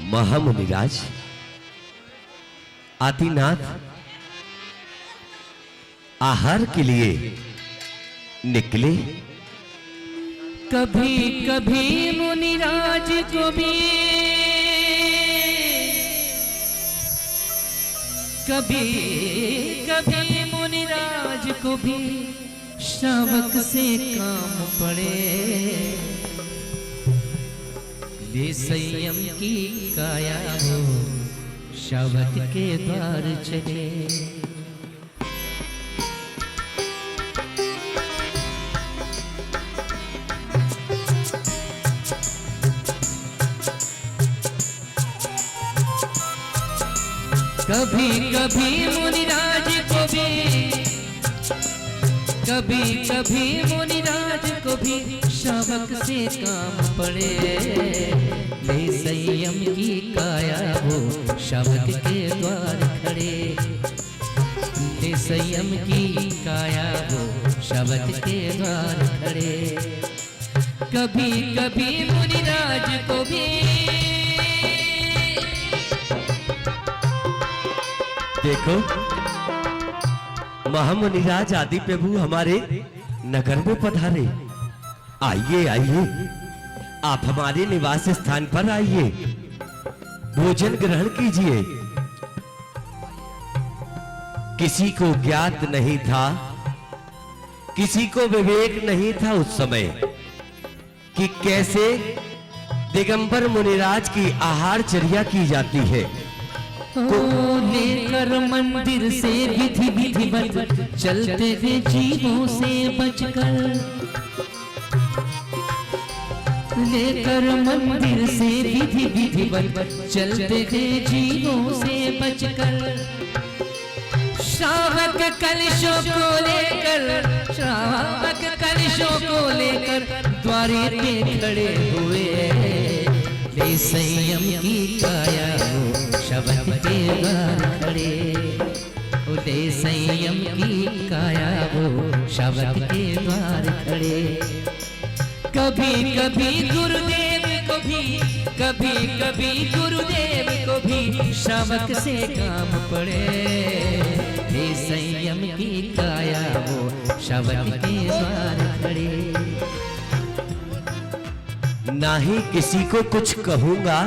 महामुनिराज आदिनाथ आहार के लिए निकले। कभी कभी मुनिराज को भी कभी कभी मुनिराज को भी श्रावक से काम पड़े। ले संयम की काया हो श्रावक के द्वार चले। कभी कभी मुनिराज को भी कभी कभी मुनिराज को भी श्रावक से काम पड़े। ले संयम की काया हो श्रावक के द्वार खड़े। ले संयम की काया हो श्रावक के द्वार खड़े। कभी कभी मुनिराज को भी देखो महामुनिराज आदि प्रभु हमारे नगर में पधारे। आइए आइए आप हमारे निवास स्थान पर आइए, भोजन ग्रहण कीजिए। किसी को ज्ञात नहीं था, किसी को विवेक नहीं था उस समय कि कैसे दिगंबर मुनिराज की आहारचर्या की जाती है। लेकर मंदिर से विधि विधिवत चलते थे जीवों से बचकर। लेकर मंदिर से विधि विधिवत चलते थे जीवों से बचकर। श्रावक कलशों को लेकर श्रावक कलशों को लेकर द्वारे पे खड़े हुए। ले संयम की काया हो श्रावक के द्वार खड़े। ले संयम की काया हो श्रावक के द्वार खड़े। कभी कभी गुरुदेव को भी कभी कभी गुरुदेव को भी श्रावक से काम पड़े। ले संयम की काया हो श्रावक के द्वार खड़े। ना ही किसी को कुछ कहूंगा,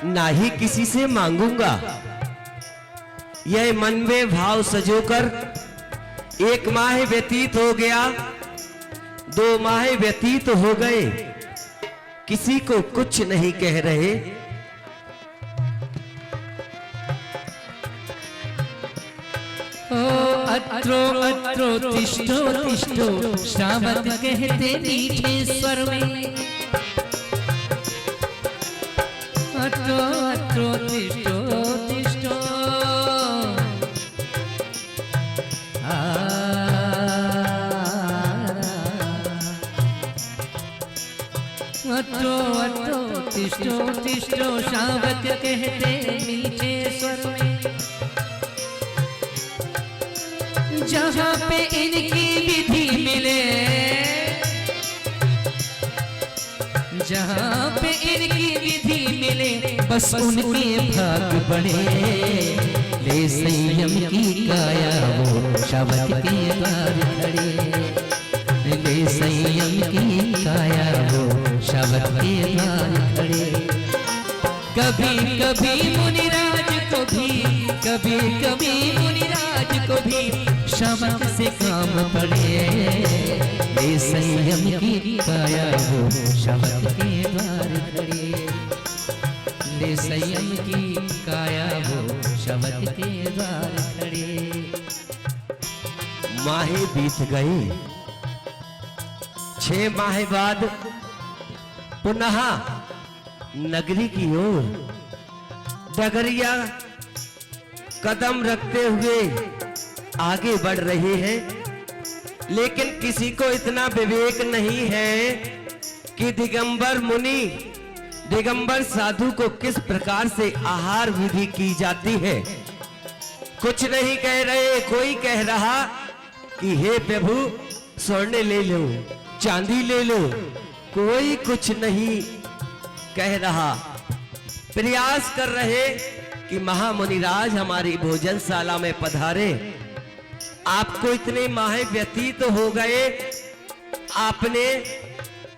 ना ही किसी से मांगूंगा। यह मन में भाव सजोकर 1 माह व्यतीत हो गया, 2 माह व्यतीत हो गए, किसी को कुछ नहीं कह रहे। अत्रो अत्रो तिष्ठो तिष्ठो श्रावक कहते मीठे स्वर में। अत्रो अत्रो तिष्ठो तिष्ठो अत्रो अत्रो तिष्ठो तिष्ठो श्रावक कहते मीठे स्वर में। जहाँ पे इनकी विधि मिले, जहाँ पे इनकी विधि मिले, बस उनके भाग बने। ले संयम की काया हो श्रावक के द्वार खड़े। ले संयम की काया हो श्रावक के द्वार खड़े। कभी कभी मुनिराज को भी कभी कभी मुनिराज को भी श्रावक से काम पड़े। ले संयम की काया हो श्रावक के द्वार खड़े। ले संयम की काया हो श्रावक के द्वार खड़े। माहे बीत गए, 6 माह बाद पुनः नगरी की ओर डगरिया कदम रखते हुए आगे बढ़ रहे हैं। लेकिन किसी को इतना विवेक नहीं है कि दिगंबर मुनि, दिगंबर साधु को किस प्रकार से आहार विधि की जाती है। कुछ नहीं कह रहे, कोई कह रहा कि हे प्रभु स्वर्ण ले लो, चांदी ले लो। कोई कुछ नहीं कह रहा, प्रयास कर रहे कि महामुनिराज हमारी भोजनशाला में पधारे। आपको इतने माह व्यतीत हो गए, आपने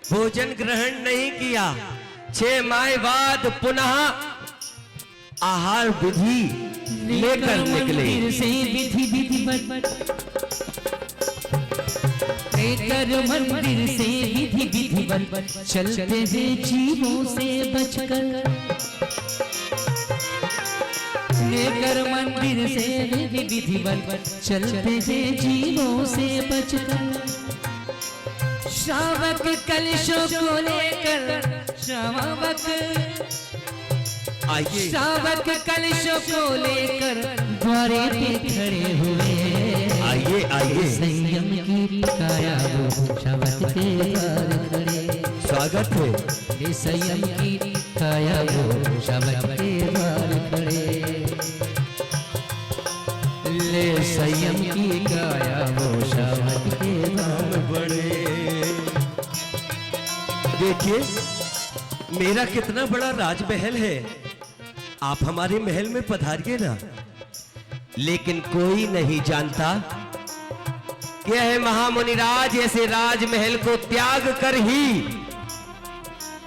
भोजन ग्रहण नहीं किया। 6 माह बाद पुनः आहार विधि लेकर निकले। मंदिर से विधि विधिवत, लेकर मंदिर से विधि विधिवत, चलते हैं जीवों से बचकर। लेकर मंदिर से विधि विधिवत, चलते हैं जीवों से बचकर। श्रावक कलशों को लेकर, श्रावक आइए श्रावक कलशों को लेकर द्वारे पे खड़े हुए। आइए आइए, संयम की काया वो श्रावक के द्वार खड़े। स्वागत है। ये संयम की काया वो श्रावक के द्वार खड़े। ले संयम की काया वो श्रावक के द्वार बड़े देखिए, मेरा कितना बड़ा राजमहल है, आप हमारे महल में पधारिए ना। लेकिन कोई नहीं जानता यह महामुनिराज ऐसे राजमहल को त्याग कर ही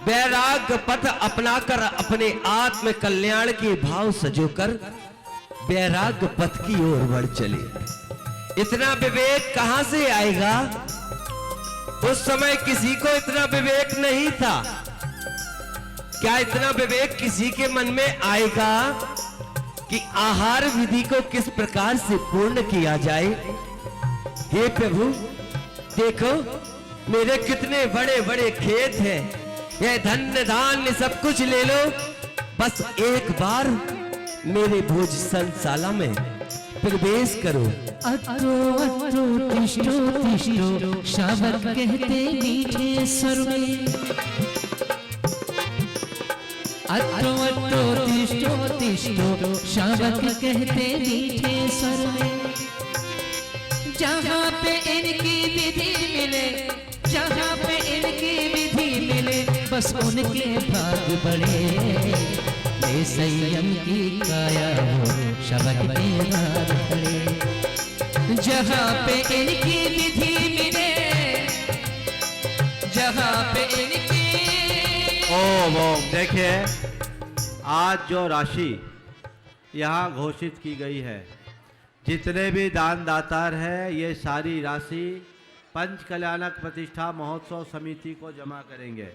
वैराग्य पथ अपनाकर अपने आत्म कल्याण के भाव सजोकर वैराग्य पथ की ओर बढ़ चले। इतना विवेक कहां से आएगा? उस समय किसी को इतना विवेक नहीं था। क्या इतना विवेक किसी के मन में आएगा कि आहार विधि को किस प्रकार से पूर्ण किया जाए? हे प्रभु, देखो मेरे कितने बड़े बड़े खेत हैं, यह धन्य धान्य सब कुछ ले लो, बस एक बार मेरे भोजनशाला में प्रवेश करो। अत्रो अत्रो तिष्ठो तिष्ठो, श्रावक कहते मीठे स्वर में। अत्रो अत्रो तिष्ठो तिष्ठो, श्रावक कहते मीठे स्वर में। जहाँ पे इनकी विधि मिले, जहाँ पे इनकी विधि मिले, बस उनके भाग बढ़े। ये संयम की काया हो श्रावक के द्वार खड़े। जहाँ पे इनकी विधि मिले, जहाँ पे इनकी। ओम ओम। देखिए, आज जो राशि यहाँ घोषित की गई है, जितने भी दान दातार है, ये सारी राशि पंच कल्याणक प्रतिष्ठा महोत्सव समिति को जमा करेंगे।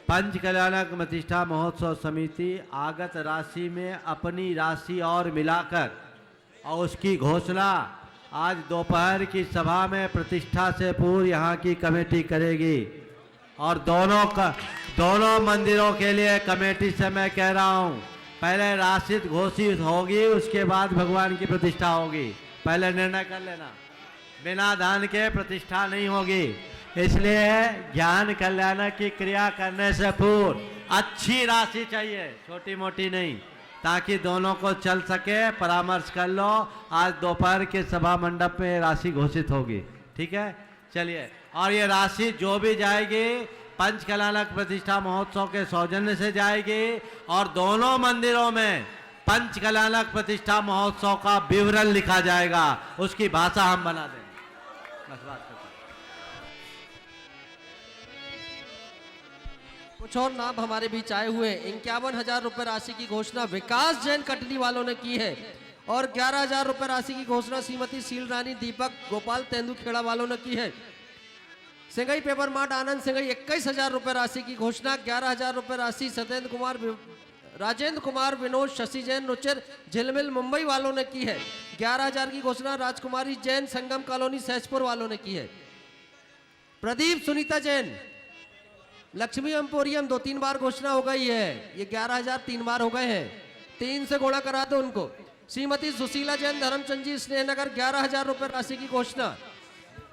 पंच कल्याणक प्रतिष्ठा महोत्सव समिति आगत राशि में अपनी राशि और मिलाकर और उसकी घोषणा आज दोपहर की सभा में प्रतिष्ठा से पूर्व यहाँ की कमेटी करेगी। और दोनों मंदिरों के लिए कमेटी से मैं कह रहा हूँ, पहले राशि घोषित होगी, उसके बाद भगवान की प्रतिष्ठा होगी। पहले निर्णय कर लेना, बिना दान के प्रतिष्ठा नहीं होगी। इसलिए ज्ञान कल्याण की क्रिया करने से पूर्व अच्छी राशि चाहिए, छोटी मोटी नहीं, ताकि दोनों को चल सके। परामर्श कर लो, आज दोपहर के सभा मंडप में राशि घोषित होगी। ठीक है, चलिए। और ये राशि जो भी जाएगी पंच कल्याणक प्रतिष्ठा महोत्सव के सौजन्य से जाएगी, और दोनों मंदिरों में पंच कल्याणक प्रतिष्ठा महोत्सव का विवरण लिखा जाएगा, उसकी भाषा हम बना देंगे। बस बात खत्म। कुछ और नाम हमारे बीच आए हुए। 51,000 रुपए राशि की घोषणा विकास जैन कटनी वालों ने की है, और 11,000 रुपए राशि की घोषणा श्रीमती सील रानी दीपक गोपाल तेंदुखेड़ा वालों ने की है। सिंगई पेपर मार्ट आनंद सिंगई 21,000 रुपए राशि की घोषणा। 11,000 रुपए राशि सत्येंद्र कुमार, राजेंद्र कुमार, विनोद, शशि जैन, रुचिर झिलमिल मुंबई वालों ने की है। 11,000 की घोषणा राजकुमारी जैन संगम कॉलोनी सहजपुर वालों ने की है। प्रदीप सुनीता जैन लक्ष्मी एम्पोरियम 2-3 बार घोषणा हो गई है, ये 11,000 3 बार हो गए हैं, 3 से गुणा करा दो उनको। श्रीमती सुशीला जैन धर्मचंद जी स्नेहनगर 11,000 रुपए राशि की घोषणा।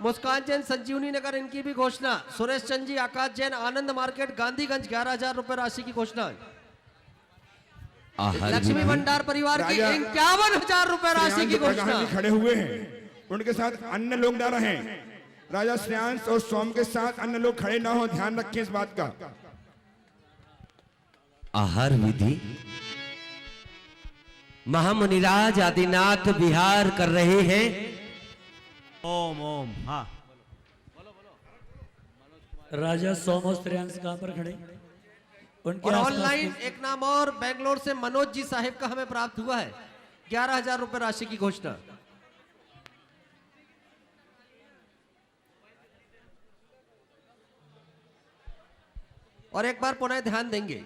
मुस्कान जैन संजीवनी नगर, इनकी भी घोषणा। सुरेश चंद जी आकाश जैन आनंद मार्केट गांधीगंज 11,000 रुपए राशि की घोषणा। लक्ष्मी भंडार परिवार की 51,000 रुपए राशि की घोषणा। खड़े हुए हैं, उनके साथ अन्य लोग ना रहें। राजा श्रेयांश और सोम के साथ अन्य लोग खड़े ना हो, ध्यान रखें इस बात का। आहार विधि महामुनिराज आदिनाथ विहार कर रहे हैं। ओम ओम। हाँ, राजा सोम और श्रेयांश कहाँ पर खड़े? उनके और आसपास ऑनलाइन एक नाम और बेंगलोर से मनोज जी साहिब का हमें प्राप्त हुआ है 11,000 रुपए राशि की घोषणा। और एक बार पुनः ध्यान देंगे,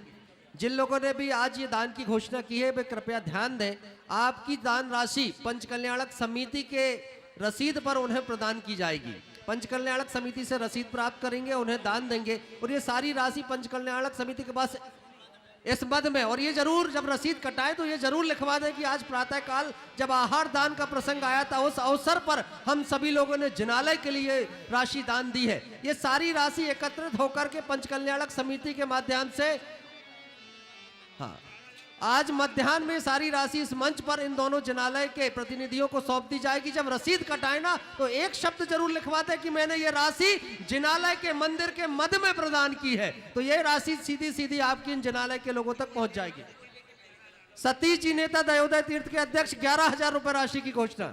जिन लोगों ने भी आज ये दान की घोषणा की है वे कृपया ध्यान दें, आपकी दान राशि पंचकल्याणक समिति के रसीद पर उन्हें प्रदान की जाएगी। पंचकल्याणक समिति से रसीद प्राप्त करेंगे, उन्हें दान देंगे और ये सारी राशि पंचकल्याणक समिति के पास इस मद में। और ये जरूर जब रसीद कटाए तो ये जरूर लिखवा दें कि आज प्रातः काल जब आहार दान का प्रसंग आया था उस अवसर पर हम सभी लोगों ने जिनालय के लिए राशि दान दी है। ये सारी राशि एकत्रित होकर के पंचकल्याणक समिति के माध्यम से, हाँ, आज मध्याह्न में सारी राशि इस मंच पर इन दोनों जिनालय के प्रतिनिधियों को सौंप दी जाएगी। जब रसीद कटाए ना तो एक शब्द जरूर लिखवाते कि मैंने ये राशि जिनालय के मंदिर के मद में प्रदान की है, तो ये राशि सीधी सीधी आपकी इन जिनालय के लोगों तक पहुंच जाएगी। सतीश जी नेता दयोदय तीर्थ के अध्यक्ष 11,000 रुपए राशि की घोषणा।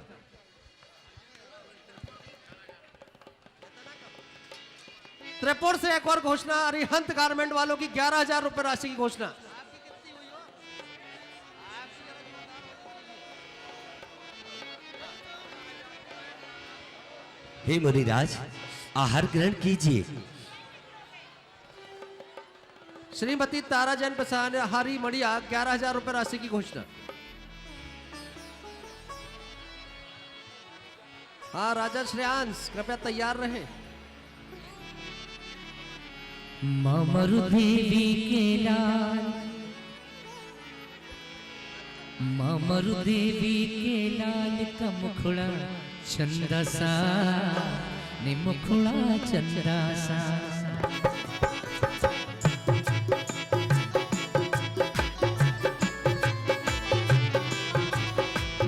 त्रिपुर से एक और घोषणा, अरिहंत गारमेंट वालों की 11,000 रुपए राशि की घोषणा। हे मुनिराज, आहार ग्रहण कीजिए। श्रीमती तारा जैन प्रसाद हरी मड़िया 11,000 रुपए राशि की घोषणा। हाँ राजा श्रेयांश कृपया तैयार रहें। मामरु देवी के लाल, मामरु देवी के लाल का मुखड़ा चंद्रसा, नि मुखड़ा चंद्रसा।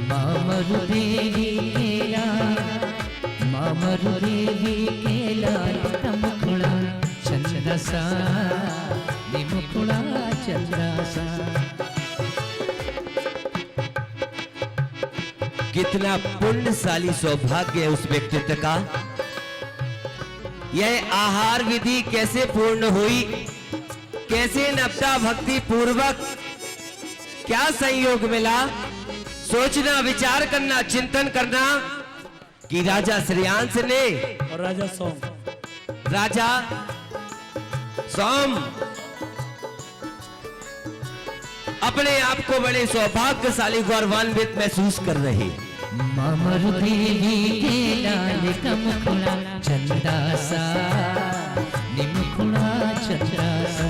मामरु देवी के लाल, मामरु देवी के लाल का मुखड़ा चंद्रसा, नि मुखड़ा चंद्रसा। कितना पुण्यशाली सौभाग्य है उस व्यक्तित्व का। यह आहार विधि कैसे पूर्ण हुई, कैसे नवता भक्ति पूर्वक क्या संयोग मिला, सोचना विचार करना चिंतन करना कि राजा श्रेयांश ने और राजा सोम अपने आप को बड़े सौभाग्यशाली गौरवान्वित महसूस कर रहे। मामरु देवी के लाल का मुखड़ा चंद्रसा, नि मुखड़ा चंद्रसा।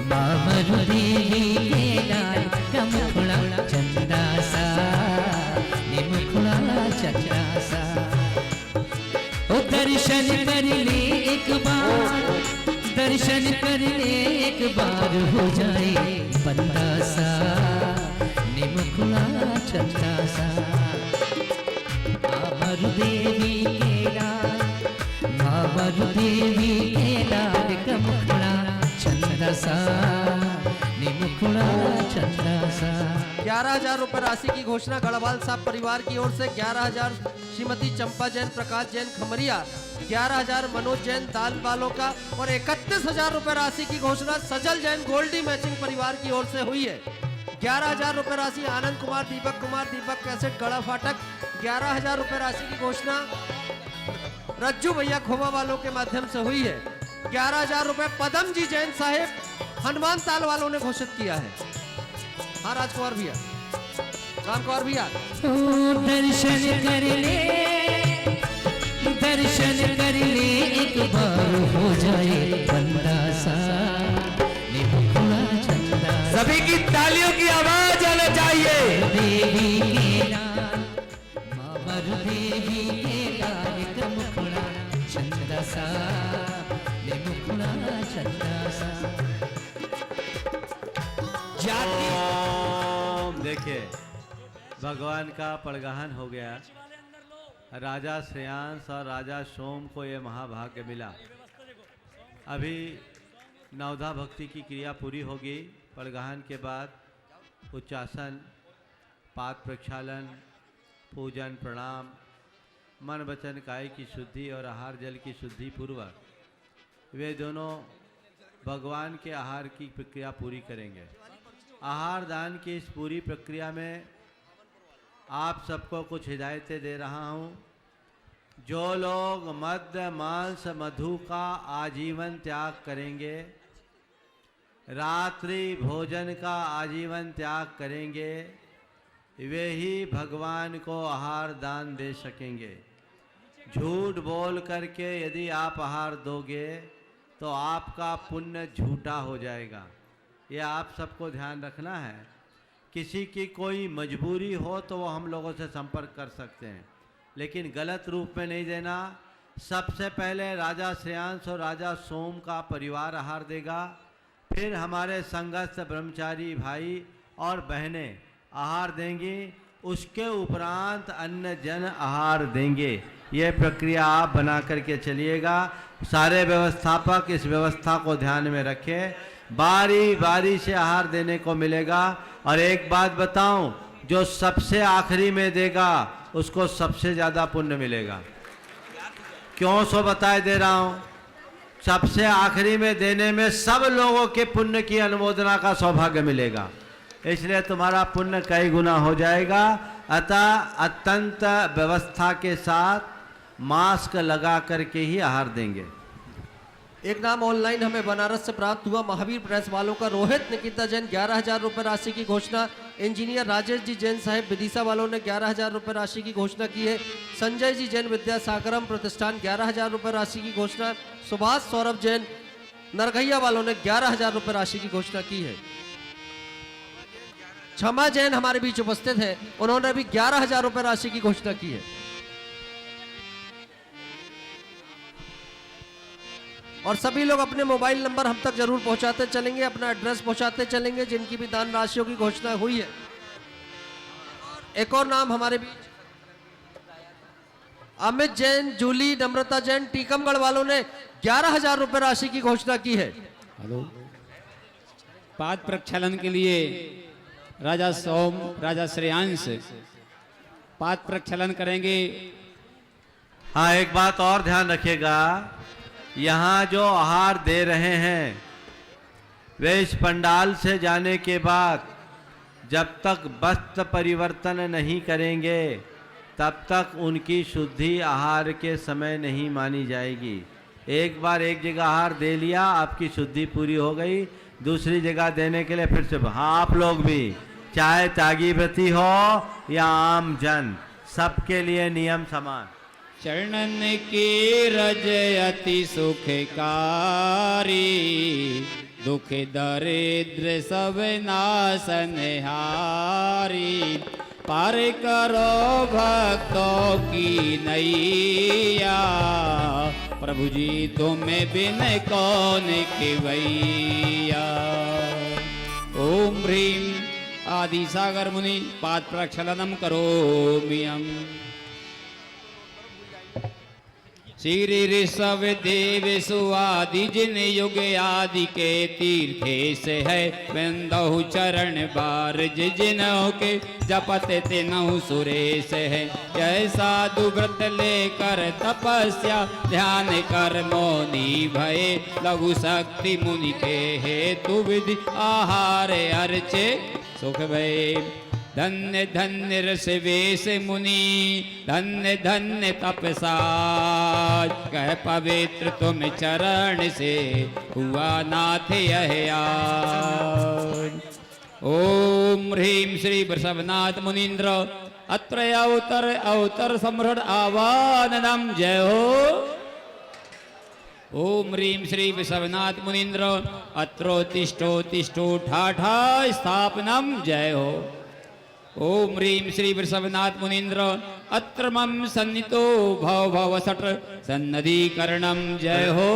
मामरु देवी के लाल का मुखड़ा चंद्रसा, नि मुखड़ा चंद्रसा। ओ दर्शन कर ले एक बार, दर्शन कर ले एक बार हो जाए बंदासा, नि मुखड़ा चंद्रसा। मामरु देवी के लाल, मामरु देवी के लाल का मुखड़ा चंद्रसा, नि मुखड़ा चंद्रसा। 11,000 रुपए राशि की घोषणा गढ़वाल साहब परिवार की ओर से। 11,000 श्रीमती चंपा जैन प्रकाश जैन खमरिया, 11,000 मनोज जैन दाल वालों का और 31,000 रुपए राशि की घोषणा सजल जैन गोल्डी मैचिंग परिवार की ओर से हुई है। 11,000 रुपए राशि आनंद कुमार दीपक कैसेट गड़ा फाटक, 11,000 रुपए राशि की घोषणा रज्जू भैया खोवा वालों के माध्यम से हुई है। 11,000 रुपए पदम जी जैन साहेब हनुमान ताल वालों ने घोषित किया है। हाँ राजकुमार भैया, रामकुमार भैया, दर्शन कर ले, दर्शन कर ले एक बार हो जाए बंदासा, नि मुखड़ा चंद्रसा। सभी की तालियों की आवाज आना चाहिए। देवी के लाल, मामरु देवी के लाल का मुखड़ा चंद्रसा, नि मुखड़ा चंद्रसा। ओम। देखिए भगवान का परगहन हो गया। राजा श्रेयांश और राजा सोम को ये महाभाग्य मिला। अभी नवधा भक्ति की क्रिया पूरी होगी। परगहन के बाद उच्चासन, पाद प्रक्षालन, पूजन, प्रणाम, मन वचन काय की शुद्धि और आहार जल की शुद्धि पूर्वक वे दोनों भगवान के आहार की प्रक्रिया पूरी करेंगे। आहार दान की इस पूरी प्रक्रिया में आप सबको कुछ हिदायतें दे रहा हूँ। जो लोग मद्य, मांस, मधु का आजीवन त्याग करेंगे, रात्रि भोजन का आजीवन त्याग करेंगे, वे ही भगवान को आहार दान दे सकेंगे। झूठ बोल करके यदि आप आहार दोगे तो आपका पुण्य झूठा हो जाएगा। ये आप सबको ध्यान रखना है। किसी की कोई मजबूरी हो तो वो हम लोगों से संपर्क कर सकते हैं, लेकिन गलत रूप में नहीं देना। सबसे पहले राजा श्रेयांश और राजा सोम का परिवार आहार देगा, फिर हमारे संघस्थ ब्रह्मचारी भाई और बहनें आहार देंगी, उसके उपरांत अन्य जन आहार देंगे। ये प्रक्रिया आप बना करके चलिएगा। सारे व्यवस्थापक इस व्यवस्था को ध्यान में रखें। बारी बारी से आहार देने को मिलेगा। और एक बात बताऊं, जो सबसे आखिरी में देगा उसको सबसे ज़्यादा पुण्य मिलेगा। क्यों सो बताए दे रहा हूं, सबसे आखिरी में देने में सब लोगों के पुण्य की अनुमोदना का सौभाग्य मिलेगा, इसलिए तुम्हारा पुण्य कई गुना हो जाएगा। अतः अत्यंत व्यवस्था के साथ मास्क लगा करके ही आहार देंगे। एक नाम ऑनलाइन हमें बनारस से प्राप्त हुआ। महावीर प्रेस वालों का रोहित निकिता जैन 11,000 रुपए राशि की घोषणा। इंजीनियर राजेश जी जैन साहिब विदिशा वालों ने 11,000 रुपए राशि की घोषणा की है। संजय जी जैन विद्यासागरम प्रतिष्ठान 11,000 रुपए राशि की घोषणा। सुभाष सौरभ जैन नरघैया वालों ने 11,000 रुपए राशि की घोषणा की है। क्षमा जैन हमारे बीच उपस्थित है, उन्होंने भी 11,000 रुपए राशि की घोषणा की है। और सभी लोग अपने मोबाइल नंबर हम तक जरूर पहुंचाते चलेंगे, अपना एड्रेस पहुंचाते चलेंगे जिनकी भी दान राशियों की घोषणा हुई है। एक और नाम हमारे बीच अमित जैन, जूली, नम्रता जैन टीकमगढ़ वालों ने 11,000 रुपए राशि की घोषणा की है। हेलो, पाद प्रक्षालन के लिए राजा सोम, राजा श्रेयांश पाद प्रक्षालन करेंगे। हाँ, एक बात और ध्यान रखिएगा, यहाँ जो आहार दे रहे हैं वे इस पंडाल से जाने के बाद जब तक वस्त्र परिवर्तन नहीं करेंगे तब तक उनकी शुद्धि आहार के समय नहीं मानी जाएगी। एक बार एक जगह आहार दे लिया, आपकी शुद्धि पूरी हो गई। दूसरी जगह देने के लिए फिर से, हाँ, आप लोग भी, चाहे त्यागी व्रती हो या आम जन, सबके लिए नियम समान। चरणन की रज अति सुखकारी, दुख दरिद्र सब नासनहारी, पार करो भक्तों की नैया, प्रभु जी तुम्हें बिन कौन खिवैया। ओम ह्रीं आदि सागर मुनि पाद प्रक्षालनम करोम्यहम्। श्री ऋषभ देव सुआदि जिन युग आदि के तीर्थे से है, बिंदु चरण बारज जिनों के जपत तिनहु सुरेश है। जय साधु व्रत लेकर तपस्या ध्यान कर मौनी भये, लघु शक्ति मुनि के हेतु विधि आहार अर्चे सुख भये। धन्य धन्य रस वेश मुनि, धन्य धन्य तपसाज, कह पवित्र तुम चरण से हुआ नाथ यह आज। ओम ह्रीं श्री वृषभनाथ मुनीन्द्र अत्र अवतर सम्राट आवाहनम। जय हो। ओम ह्रीं श्री वृषभनाथ मुनीन्द्र अत्रोत्तिष्ठो तिष्ठो ठाठा स्थापनम। जय हो। ओम ह्रीं श्री वृषभनाथ मुनीन्द्र अत्र मम सन्नितो भव भव सट सन्नधिकरणम। जय हो।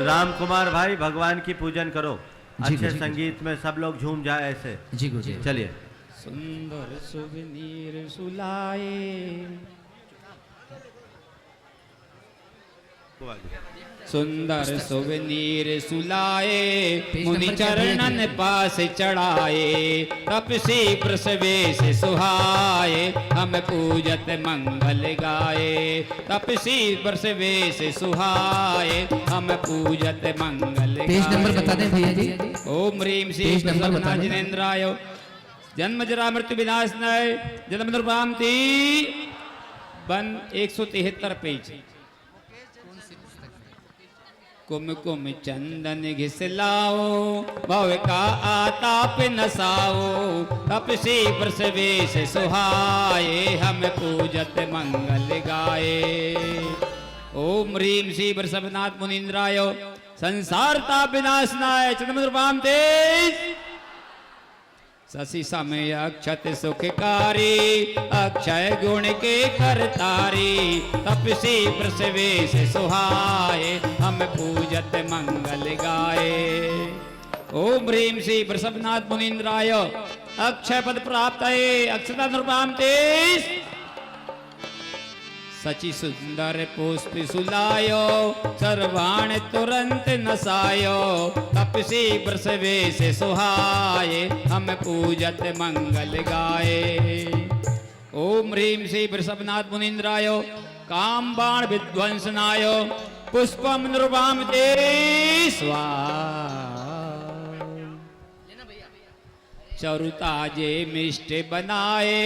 राम कुमार भाई, भगवान की पूजन करो। अच्छे संगीत में सब लोग झूम जाए ऐसे। जी गुरु जी। चलिए। सुंदर सुवनीर सुलाए। सुंदर सुवनीर सुलाए मुनि चरणन पास चढ़ाए तपसी प्रसवेश सुहाए हम पूजत मंगल गाए तपसी प्रसवेश सुहाए हम पूजत मंगल पेज नंबर बता दें भैया जी। ओम ह्रीम श्री पेज नंबर बता दें। जिनेन्द्राय जन्म जरा मृत्यु विनाशनाय जन्म दुर्भांति बन 173 पेज। कुमकुम चंदन घिसलाओ भव का आताप नसाओ तपसी प्रसवेश सुहाए हम पूजत मंगल गाए। ओम ह्रीम श्री वृषभनाथ मुनीन्द्राय संसार ताप विनाशनाय चंद्रम तेज शशि समय अक्षत सुखकारी अक्षय गुण के करतारी तपसी प्रसवेश सुहाए हम पूजत मंगल गाए। ओम ह्रीम श्री वृषभनाथ मुनीन्द्राय अक्षय पद प्राप्त अक्षता नृपाम तेज सचि सुंदर पुष्प सुलायो सर्वाण तुरंत नसायो तपसी प्रसवेश सुहाए हम पूजत मंगल गाए। ओम ह्रीम श्री वृषभनाथ मुनीन्द्राय काम बाण विध्वंसनाय पुष्पम नृपाम ते स्वाहा चरुताजे मिष्ट बनाए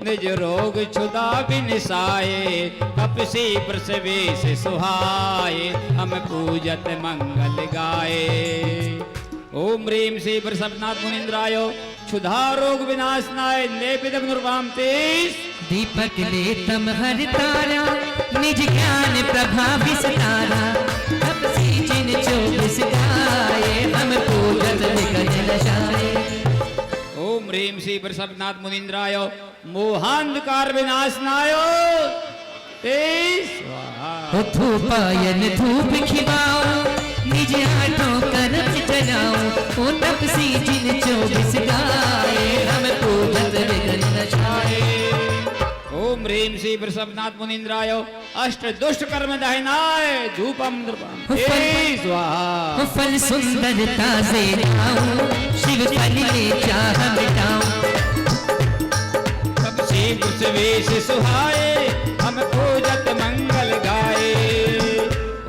निज रोग क्षुदा विनिसाए तपसी प्रसवेश सुहाए हम पूजत मंगल गाए। ओम ह्रीम श्री वृषभनाथ मुनीन्द्राय क्षुधा रोग विनाशनाय लेपितम नृपाम तेज दीपक लेतम हर तारा निज ज्ञान प्रभा विस्तारा तपसी जिन 24 गाए हम पूजत निकट नशाए। ओम ह्रीम श्री वृषभनाथ मुनीन्द्राय मोहांधकार विनाशनाय तेज स्वाहा धूपायन धूप खिलाओ निज हाथों करम जलाओ ओ तपसी जिन 24 गाए हम पूजत निकट नशाए। ओम ह्रीम श्री वृषभनाथ मुनीन्द्राय अष्ट दुष्ट कर्म दहनाय धूपम नृपाम तेज स्वाहा फल सुंदरता से लाऊं शिव फल ले चाह मिटाऊं तपसी प्रसवेश सुहाए हम पूजत मंगल गाए।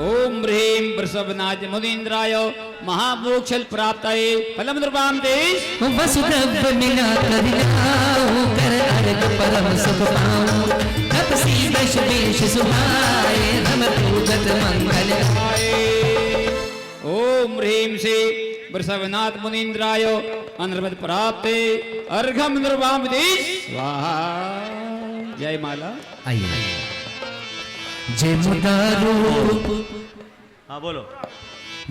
ओम ह्रीम वृषभनाथ मुनीन्द्राय महामोक्ष प्राप्त फलम नृपाम तेज वसुदेव मिला कर लाऊं कर अर्घ परम सुख पाऊं तपसी प्रसवेश सुहाए हम पूजत मंगल गाए। ओम ह्रीम श्री वृषभनाथ मुनीन्द्राय अनर्वत प्राप्त अर्घम नृपाम तेज स्वाहा जय माला। आइए जय मुदा रूप हाँ बोलो।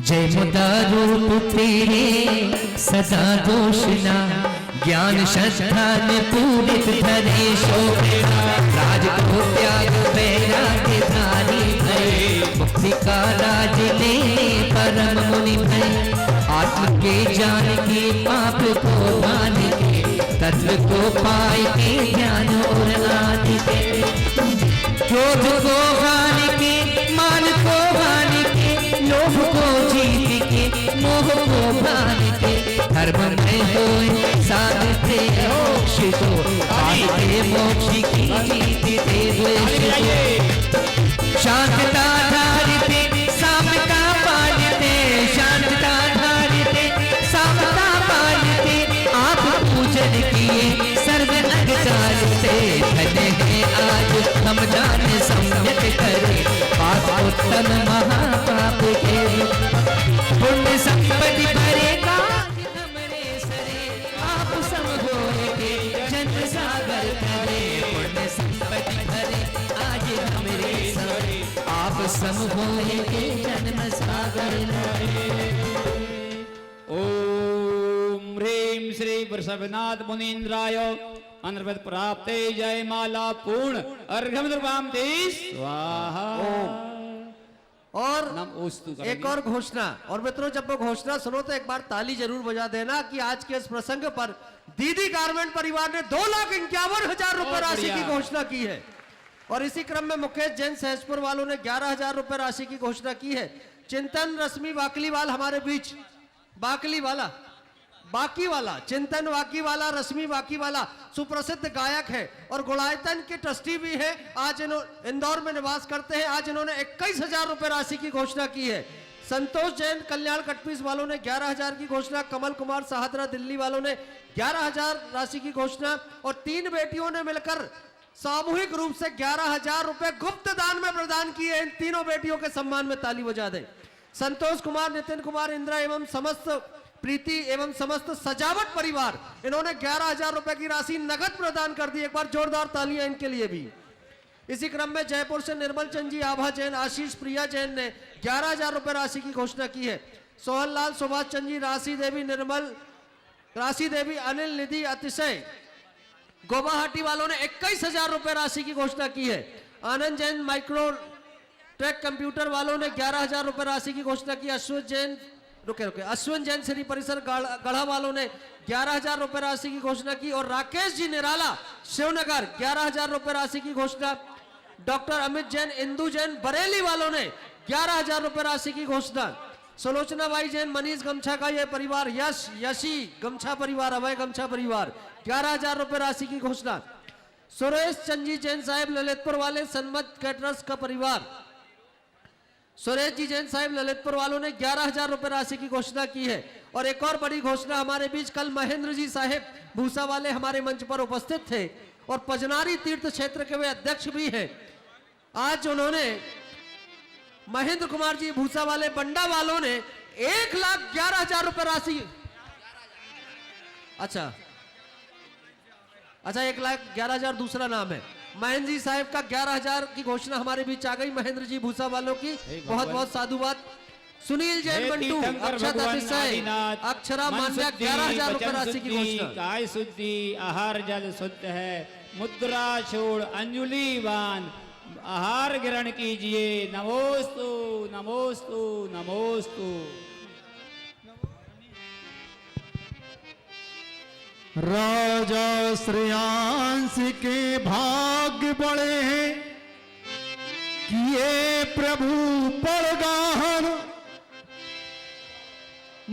जय मुदा रूप तेरे सदा दोषना ज्ञान श्रद्धा में पूरित धरे शोभना राज को त्याग वैराग धारी भय मुक्ति का राज ले परम मुनि भय आत्म के जान के पाप को मान के तत्व को पाए के ज्ञान और आदि के क्रोध को हान के मान को हान के लोभ को जीत के मोह को भान के धर्म में होए साधते मोक्ष को पाए मोक्ष की जीत दे द्वेष शांतता धारते सामता पालते शांतता धारते सामता पालते आप पूजन किए सर्व नग चालते धन्य है आज हम दान सम्यक करे पाप उत्तम महापाप के पुण्य संपत्ति भरेगा हमरे सरे आप सम होए जन सागर करे पुण्य संपत्ति भरे आज हमरे सरे आप सम होए जन्म सागर ओम ह्रीम श्री वृषभनाथ मुनीन्द्राय अनर्वत प्राप्त जय माला पूर्ण अर्घम नृपाम तेज स्वाहा। और नमोस्तु एक और घोषणा। और मित्रों जब वो घोषणा सुनो तो एक बार ताली जरूर बजा देना कि आज के इस प्रसंग पर दीदी गारमेंट परिवार ने 2,51,000 रुपए राशि की घोषणा की है। और इसी क्रम में मुकेश जैन सहजपुर वालों ने 11,000 रुपए राशि की घोषणा की है। चिंतन रश्मि वाकलीवाल हमारे बीच, बाकी वाला चिंतन वाकीवाला, रश्मि वाकीवाला सुप्रसिद्ध गायक है और गुणायतन के ट्रस्टी भी है। आज इंदौर में निवास करते हैं। आज इन्होंने 21,000 रुपए राशि की घोषणा की है। संतोष जैन कल्याण कटपीस वालों ने 11,000 की घोषणा, कमल कुमार सहादरा दिल्ली वालों ने 11,000 राशि की घोषणा और 3 बेटियों ने मिलकर सामूहिक रूप से 11,000 रुपए गुप्त दान में प्रदान किए। इन तीनों बेटियों के सम्मान में ताली बजा दें। संतोष कुमार, नितिन कुमार, इंदिरा एवं समस्त प्रीति एवं समस्त सजावट परिवार, इन्होंने 11,000 रुपए की राशि नगद प्रदान कर दी। एक बार जोरदार तालियां इनके लिए भी। इसी क्रम में जयपुर से निर्मल चंद जी, आभा जैन, आशीष प्रिया जैन ने 11,000 रुपए राशि की घोषणा की है। सोहन लाल, सुभाष चंद जी, राशि देवी, निर्मल, राशि देवी, अनिल, निधि, अतिशय, गुवाहाटी वालों ने 21,000 रुपए राशि की घोषणा की है। आनंद जैन माइक्रो टेक कंप्यूटर वालों ने 11,000 रुपए राशि की घोषणा की। अश्विन जैन अश्विन जैन श्री परिसर गढ़ा वालों ने 11,000 रुपए राशि की घोषणा की और राकेश जी निराला शिवनगर 11,000 रुपए राशि की घोषणा। डॉक्टर अमित जैन, इंदु जैन बरेली वालों ने 11,000 रुपए राशि की घोषणा। सुलोचना बाई जैन, मनीष गमछा का यह परिवार, यशी गमछा परिवार, अभय गमछा परिवार 11,000 रुपए राशि की घोषणा। सुरेश चंदी जैन साहब ललितपुर वाले, सन्मत कैटरर्स का परिवार, सुरेश जी जैन साहब ललितपुर वालों ने 11,000 रुपए राशि की घोषणा की है। और एक और बड़ी घोषणा हमारे बीच, कल महेंद्र जी साहब भूसा वाले हमारे मंच पर उपस्थित थे और पजनारी तीर्थ क्षेत्र के वे अध्यक्ष भी हैं। आज उन्होंने महेंद्र कुमार जी भूसा वाले बंडा वालों ने 1,11,000 रुपए राशि, अच्छा 1,11,000 दूसरा नाम है। महेंद्र जी साहब का 11,000 की घोषणा हमारे बीच आ गई। महेंद्र जी भूसा वालों की बहुत बहुत साधुवाद। सुनील जैन बंटू, अक्षत अतिशय, अक्षरा मान्या 11,000 रुपए राशि की घोषणा। काय शुद्धि, आहार जल शुद्ध है, मुद्रा छोड़ अंजुलि बांध, आहार ग्रहण कीजिए। नमोस्तु नमोस्तु नमोस्तु। राजा श्रेयांश के भाग्य बड़े हैं, किए प्रभु पड़गाहन,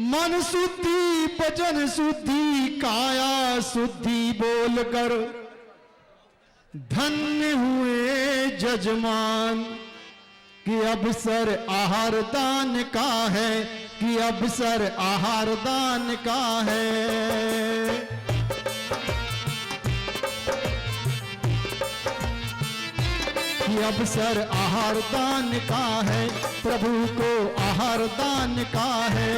मन शुद्धि, वचन शुद्धि, काया शुद्धि बोलकर धन्य हुए जजमान। कि अवसर आहार दान का है, कि अवसर आहार दान का है। कि अवसर आहार दान का है, प्रभु को आहार दान का है।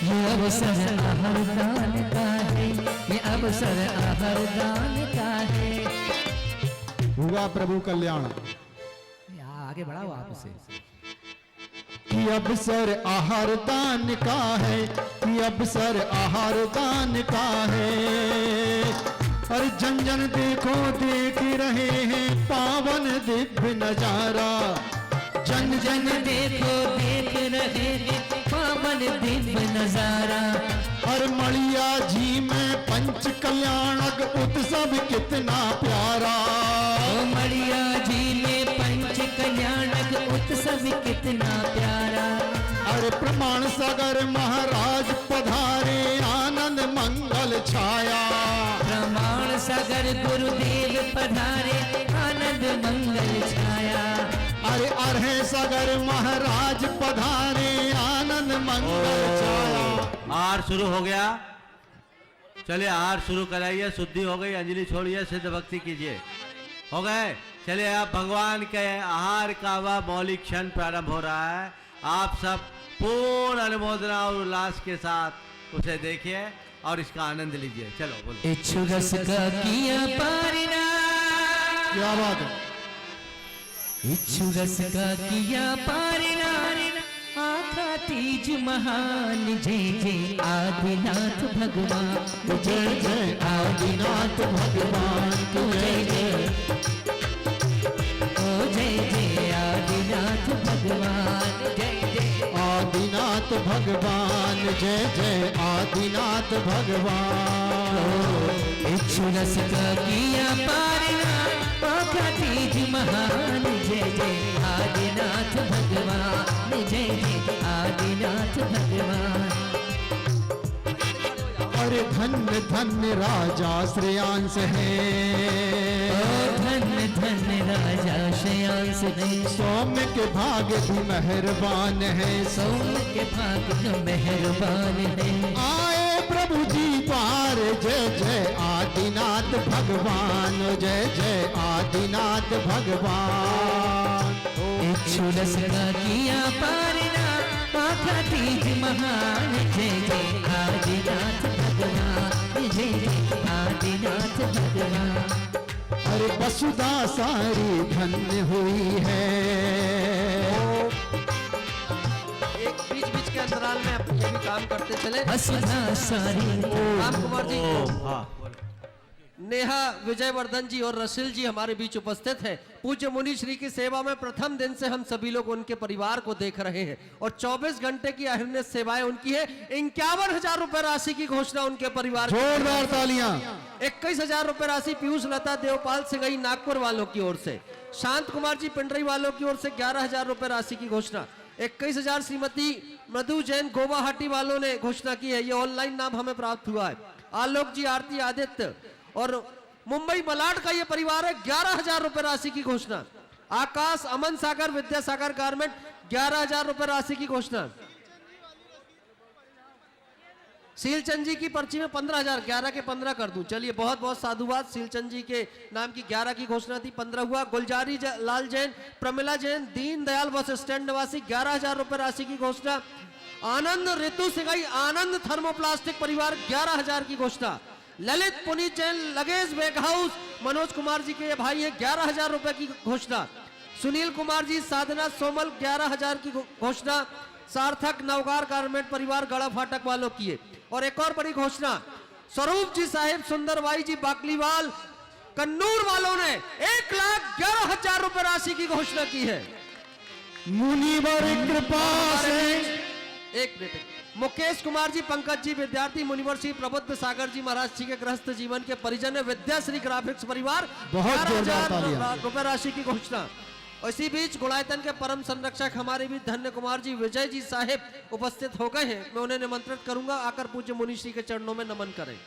ये अवसर आहार दान का है, ये अवसर आहार दान का है। हुआ प्रभु कल्याण। आगे बढ़ाओ आपसे। कि अवसर आहार दान का है, कि अवसर आहार दान का है। और जन जन देखो देख रहे हैं पावन दिव्य नजारा। जन जन देखो देख रहे हैं पावन दिव्य नजारा। और मड़िया जी में पंच कल्याणक उत्सव कितना प्यारा। ओ मड़िया जी में पंच कल्याणक उत्सव कितना प्यारा। अरे प्रमाण सागर महाराज पधारे, आनंद मंगल छाया। प्रमाण सागर गुरुदेव पधारे, आनंद मंगल छाया। अरे अरहे सागर महाराज पधारे, आनंद मंगल छाया। आहार शुरू हो गया, चलिए आहार शुरू कराइए। शुद्धि हो गई, अंजलि छोड़िए, सिद्ध भक्ति कीजिए। हो गए, चलिए आप भगवान के आहार का वह मौलिक क्षण प्रारंभ हो रहा है। आप सब पूर्ण अनुमोदना और उल्लास के साथ उसे देखिए और इसका आनंद लीजिए। चलो बोलो। इच्छु रस का किया पारना, क्या बात है। इच्छु रस का किया पारना, आखा तीज महान। जय जय आदिनाथ भगवान, जय जय आदिनाथ भगवान। जय जय, ओ जय जय आदिनाथ भगवान। जय जय आदिनाथ भगवान, जय जय आदिनाथ भगवान। इच्छु रस का किया पारना, आका तीज महान जय जय आदिनाथ भगवान जय जय आदिनाथ भगवान। अरे धन्य धन्य राजा श्रेयांश है, धन्य धन्य राजा श्रेयांश है, सौम्य के भाग्य भी मेहरबान है, सौम्य के भाग्य मेहरबान है। आए प्रभु जी द्वार जय जय आदिनाथ भगवान जय जय आदिनाथ भगवान। इक्षुरस का किया पारना आका तीज महान जय जय आदिनाथ भगवान जय जय आदिनाथ भगवान। अरे वसुधा सारी धन्य हुई है। एक बीच बीच के अंतराल में आप ये भी काम करते चले। वसुधा सारी राम कुमार जी, हाँ नेहा विजयवर्धन जी और रसिल जी हमारे बीच उपस्थित हैं। पूज्य मुनि श्री की सेवा में प्रथम दिन से हम सभी लोग उनके परिवार को देख रहे हैं और 24 घंटे की अहिर्निश सेवाएं उनकी है। 51,000 रुपए राशि की घोषणा उनके परिवार की। जोरदार तालियां। 21,000 रुपए राशि पीयूष लता देवपाल से गई नागपुर वालों की ओर से। शांत कुमार जी पिंडरी वालों की ओर से 11,000 रुपए राशि की घोषणा। 21,000 श्रीमती मधु जैन गोवाहाटी वालों ने घोषणा की है, ये ऑनलाइन नाम हमें प्राप्त हुआ है। आलोक जी, आरती आदित्य और मुंबई मलाड का ये परिवार है, 11,000 रुपए राशि की घोषणा। आकाश अमन सागर विद्यासागर गारमेंट 11,000 रुपए राशि की घोषणा। सीलचंद जी की पर्ची में 15,000, 11 के 15 कर दूं। चलिए बहुत बहुत साधुवाद। सीलचंद जी के नाम की 11 की घोषणा थी, 15 हुआ। गुलजारी लाल जैन, प्रमिला जैन, दीन दयाल बस स्टैंड निवासी 11,000 रुपए राशि की घोषणा। आनंद ऋतु से गई आनंद थर्मोप्लास्टिक परिवार 11,000 की घोषणा। Lalit Puneet Jain luggage bag house Manoj Kumar ji के भाई है, 11,000 रुपए की घोषणा। सुनील कुमार जी साधना सोमल 11,000 की घोषणा। सार्थक नवगार गारमेंट परिवार गड़ा फाटक वालों की है। और एक और बड़ी घोषणा, स्वरूप जी साहेब सुंदरबाई जी बाकलीवाल कन्नूर वालों ने 1,11,000 रुपए राशि की घोषणा की है। मुनिवर कृपा से एक मिनट। मुकेश कुमार जी, पंकज जी विद्यार्थी, मुनिवर श्री प्रबुद्ध सागर जी महाराज जी के गृहस्थ जीवन के परिजन विद्याश्री ग्राफिक्स परिवार बहुत जोरदार 11,000 रुपए राशि की घोषणा। इसी बीच गुड़ायतन के परम संरक्षक हमारे भी धन्य कुमार जी विजय जी साहेब उपस्थित हो गए हैं। मैं उन्हें निमंत्रित करूंगा आकर पूज्य मुनि श्री के चरणों में नमन करें।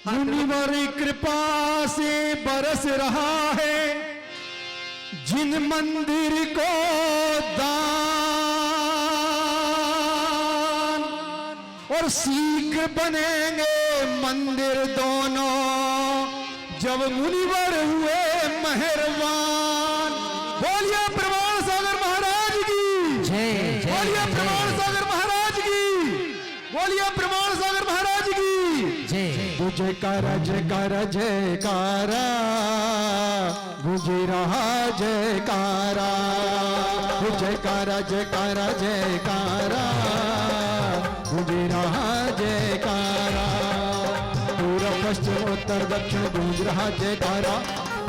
मुनिवर कृपा से बरस रहा है जिन मंदिर को दान, और शीघ्र बनेंगे मंदिर दोनों जब मुनिवर हुए मेहरबान। बोलिए प्रमाण सागर महाराज की जय बोलिए प्रमाण सागर महाराज की बोलिए प्रमाण सागर महाराज की जय। तो जयकारा जयकारा जयकारा गुंजी रहा जयकारा, जयकारा जयकारा जयकारा गुंजी रहा जयकारा। पूर्व पश्चिम उत्तर दक्षिण गूंज रहा जयकारा,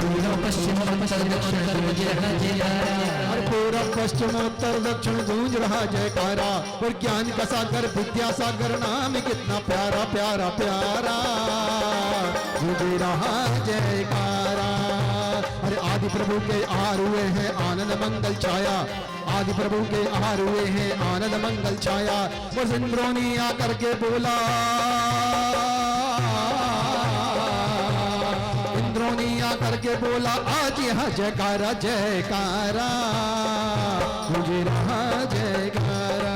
पूर्व पश्चिम उत्तर दक्षिण गूंज रहा जयकारा, और पूर्व पश्चिम उत्तर दक्षिण गूंज रहा जयकारा। और ज्ञान का सागर विद्या सागर नाम कितना प्यारा प्यारा प्यारा गूंज रहा जयकारा। अरे आदि प्रभु के आहार हुए हैं आनंद मंगल छाया, आदि प्रभु के आहार हुए हैं आनंद मंगल छाया। वो सिंद्रोनी आकर के बोला, इंद्रोनी आकर के बोला आज यहाँ जयकारा जयकारा मुझे रहा जयकारा।